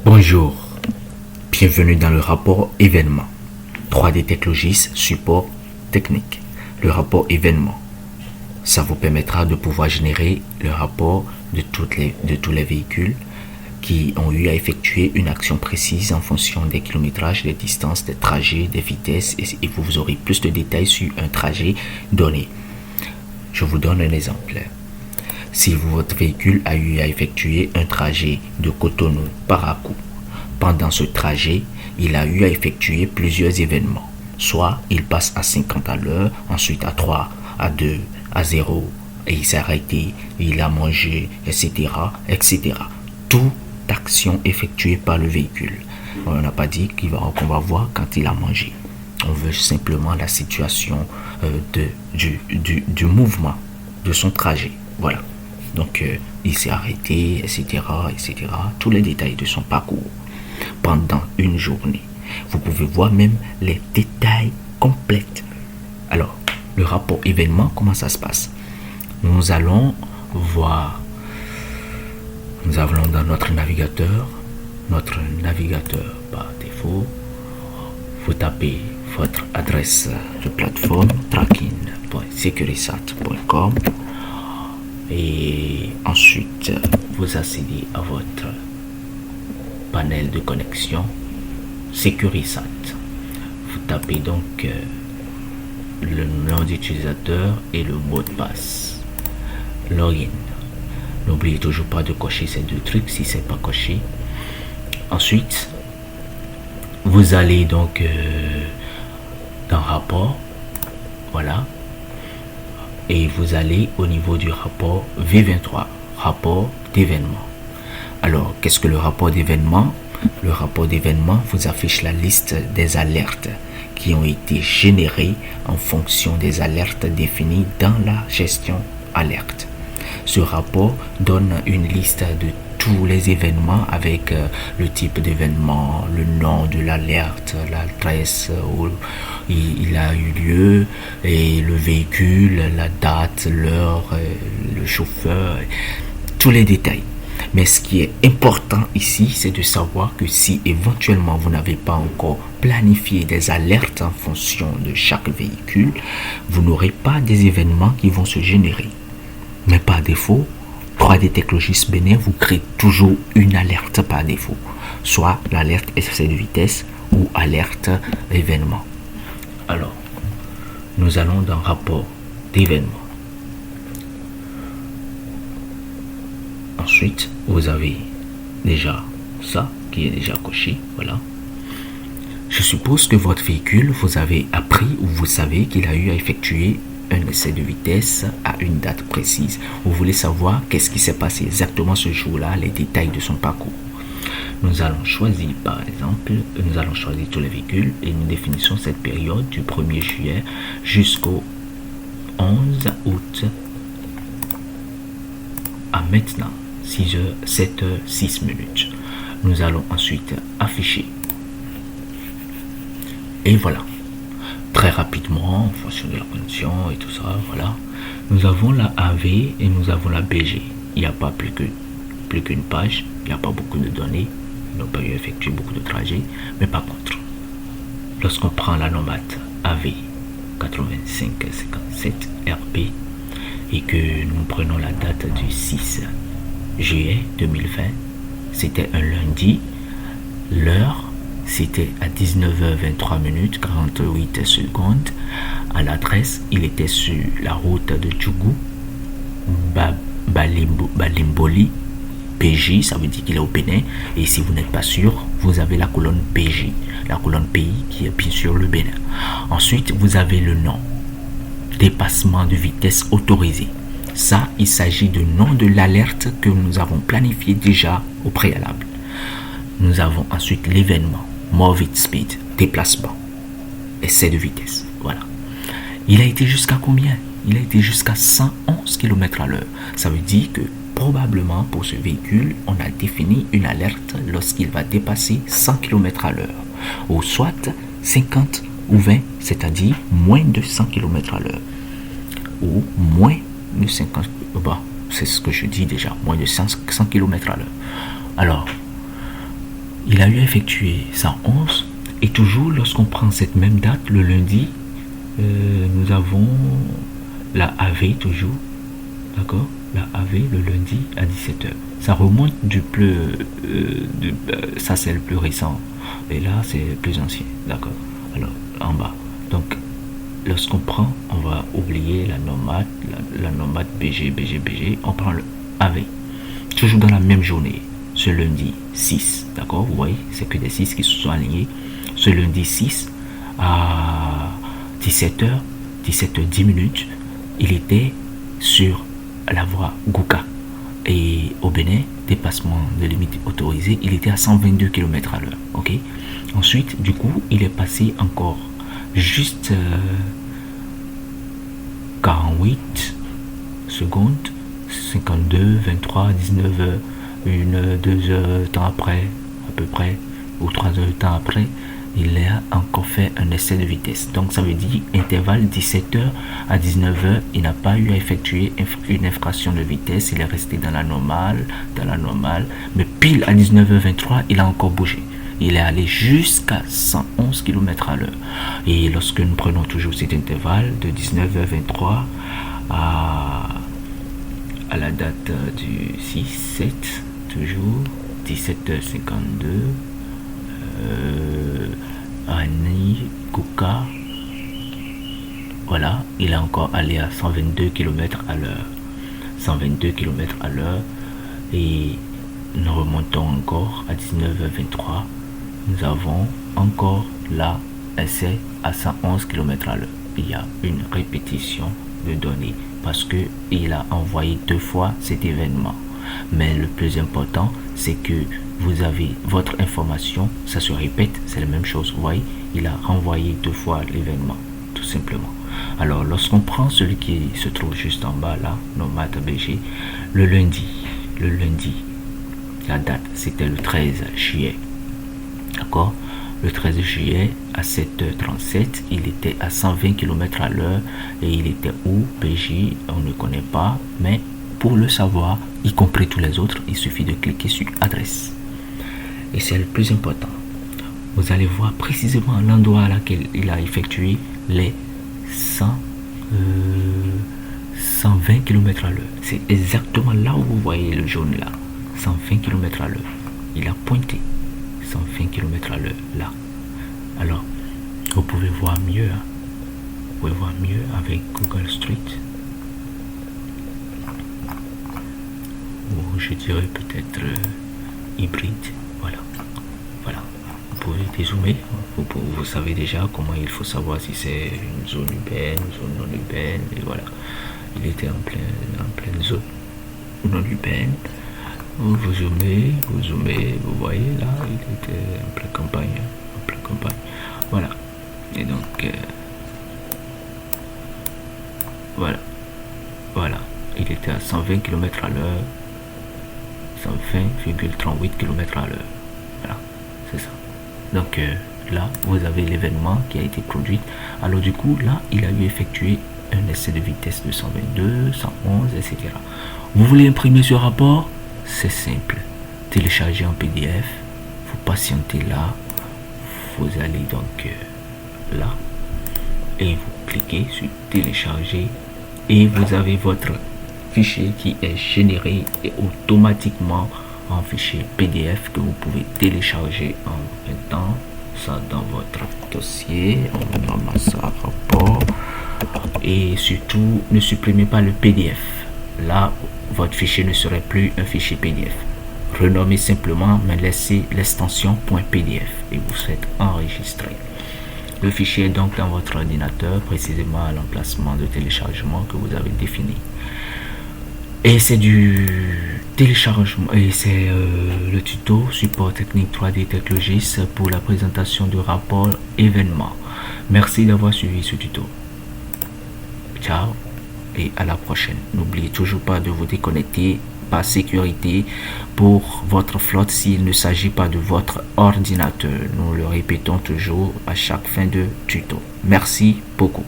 Bonjour, bienvenue dans le rapport événement. 3D Technologies support technique. Le rapport événement, ça vous permettra de pouvoir générer le rapport de tous les véhicules qui ont eu à effectuer une action précise en fonction des kilométrages, des distances, des trajets, des vitesses et vous aurez plus de détails sur un trajet donné. Je vous donne un exemple. Si votre véhicule a eu à effectuer un trajet de Cotonou Parakou, pendant ce trajet, il a eu à effectuer plusieurs événements. Soit il passe à 50 à l'heure, ensuite à 3, à 2, à 0, et il s'est arrêté, il a mangé, etc., etc. Toute action effectuée par le véhicule. On n'a pas dit qu'on va voir quand il a mangé. On veut simplement la situation du mouvement, de son trajet. Voilà. Donc, il s'est arrêté, etc., etc. Tous les détails de son parcours pendant une journée. Vous pouvez voir même les détails complets. Alors, le rapport événement, comment ça se passe? Nous allons voir, nous allons dans notre navigateur par défaut, vous tapez votre adresse de plateforme tracking.securisat.com et ensuite vous accédez à votre panel de connexion Securisat. Vous tapez donc le nom d'utilisateur et le mot de passe. Login. N'oubliez toujours pas de cocher ces deux trucs si c'est pas coché. Ensuite, vous allez donc dans rapport, voilà, et vous allez au niveau du rapport V23, rapport d'événement. Alors, qu'est-ce que le rapport d'événement? Le rapport d'événement vous affiche la liste des alertes qui ont été générées en fonction des alertes définies dans la gestion alerte. Ce rapport donne une liste de tous les événements avec le type d'événement, le nom de l'alerte, l'adresse où il a eu lieu et le véhicule, la date, l'heure, le chauffeur, tous les détails. Mais ce qui est important ici, c'est de savoir que si éventuellement vous n'avez pas encore planifié des alertes en fonction de chaque véhicule, vous n'aurez pas des événements qui vont se générer. Mais par défaut, 3D Technologies Bénin vous crée toujours une alerte par défaut, soit l'alerte excès de vitesse ou alerte événement. Alors, nous allons dans rapport d'événement. Ensuite, vous avez déjà ça qui est déjà coché, voilà. Je suppose que votre véhicule, vous avez appris ou vous savez qu'il a eu à effectuer un essai de vitesse à une date précise. Vous voulez savoir qu'est-ce qui s'est passé exactement ce jour-là, les détails de son parcours. Nous allons choisir, par exemple, nous allons choisir tous les véhicules et nous définissons cette période du 1er juillet jusqu'au 11 août à maintenant. 7h06. Nous allons ensuite afficher. Et voilà. Très rapidement, en fonction de la condition et tout ça, voilà. Nous avons la AV et nous avons la BG. Il n'y a pas plus qu'une page. Il n'y a pas beaucoup de données. Ils n'ont pas eu à effectuer beaucoup de trajets. Mais par contre, lorsqu'on prend la nomade AV 8557 RP et que nous prenons la date du 6 juillet 2020, c'était un lundi, l'heure c'était à 19h23 48 secondes, à l'adresse il était sur la route de Djougou Balimboli PJ, ça veut dire qu'il est au Bénin, et si vous n'êtes pas sûr, vous avez la colonne PJ, la colonne pays qui est bien sûr le Bénin. Ensuite vous avez le nom, dépassement de vitesse autorisé. Ça, il s'agit du nom de l'alerte que nous avons planifié déjà au préalable. Nous avons ensuite l'événement, Moving Speed, déplacement, essai de vitesse. Voilà. Il a été jusqu'à combien? Il a été jusqu'à 111 km à l'heure. Ça veut dire que probablement pour ce véhicule, on a défini une alerte lorsqu'il va dépasser 100 km à l'heure. Ou soit 50 ou 20, c'est-à-dire moins de 100 km à l'heure. Ou moins de 50, c'est ce que je dis déjà, moins de 100 km à l'heure. Alors, il a eu effectué 111. Et toujours, lorsqu'on prend cette même date, le lundi, nous avons la AV toujours. D'accord? La AV le lundi à 17h. Ça remonte ça c'est le plus récent. Et là, c'est le plus ancien. D'accord? Alors, en bas. Donc, lorsqu'on prend, on va oublier la nomade BG. On prend le AV. Toujours dans la même journée. Ce lundi 6. D'accord? Vous voyez, c'est que des 6 qui se sont alignés. Ce lundi 6 à 17h, 17h10, il était sur la voie Gouka. Et au Bénin, dépassement de limite autorisée, il était à 122 km à l'heure. Ok. Ensuite, du coup, il est passé encore juste 48 secondes, 52, 23, 19, 1, 2 heures temps après, à peu près, ou 3 heures temps après, il a encore fait un essai de vitesse. Donc ça veut dire intervalle 17h à 19h, il n'a pas eu à effectuer une infraction de vitesse, il est resté dans la normale, mais pile à 19h23, il a encore bougé. Il est allé jusqu'à 111 km à l'heure. Et lorsque nous prenons toujours cet intervalle de 19h23 à la date du 6-7, toujours 17h52, Annie, Kouka, voilà, il est encore allé à 122 km à l'heure. 122 km à l'heure. Et nous remontons encore à 19h23. Nous avons encore là essai à 111 km à l'heure. Il y a une répétition de données parce que il a envoyé 2 fois cet événement. Mais le plus important, c'est que vous avez votre information, ça se répète, c'est la même chose. Vous voyez, il a renvoyé 2 fois l'événement, tout simplement. Alors, lorsqu'on prend celui qui se trouve juste en bas là, Nomade BG, le lundi, la date, c'était le 13 juillet. D'accord? Le 13 juillet, à 7h37, il était à 120 km à l'heure. Et il était où? BG, on ne connaît pas, mais pour le savoir, y compris tous les autres, il suffit de cliquer sur adresse. Et c'est le plus important. Vous allez voir précisément l'endroit à laquelle il a effectué les 120 km à l'heure. C'est exactement là où vous voyez le jaune là. 120 km à l'heure. Il a pointé 120 km à l'heure là. Alors, vous pouvez voir mieux. Hein. Vous pouvez voir mieux avec Google Street. Ou je dirais peut-être hybride. Voilà. Vous pouvez dézoomer. Vous savez déjà comment il faut savoir si c'est une zone urbaine, une zone non urbaine. Et voilà. Il était en pleine zone non urbaine. Vous zoomez, vous voyez là, il était en pleine campagne. Voilà. Et donc, voilà. Il était à 120 km à l'heure. 120,38 km à l'heure. Voilà, c'est ça. Donc là, vous avez l'événement qui a été produit. Alors du coup, là, il a eu effectué un essai de vitesse de 122, 111, etc. Vous voulez imprimer ce rapport? C'est simple. Télécharger en PDF. Vous patientez là. Vous allez donc là. Et vous cliquez sur télécharger. Et vous avez votre fichier qui est généré et automatiquement en fichier PDF que vous pouvez télécharger en mettant ça dans votre dossier. On nomme ça rapport. Et surtout, ne supprimez pas le PDF. Là, votre fichier ne serait plus un fichier PDF. Renommez simplement, mais laissez l'extension .pdf et vous faites enregistrer. Le fichier est donc dans votre ordinateur, précisément à l'emplacement de téléchargement que vous avez défini. Et c'est du téléchargement, et c'est le tuto support technique 3D Techlogis pour la présentation du rapport événement. Merci d'avoir suivi ce tuto. Ciao et à la prochaine. N'oubliez toujours pas de vous déconnecter par sécurité pour votre flotte s'il ne s'agit pas de votre ordinateur. Nous le répétons toujours à chaque fin de tuto. Merci beaucoup.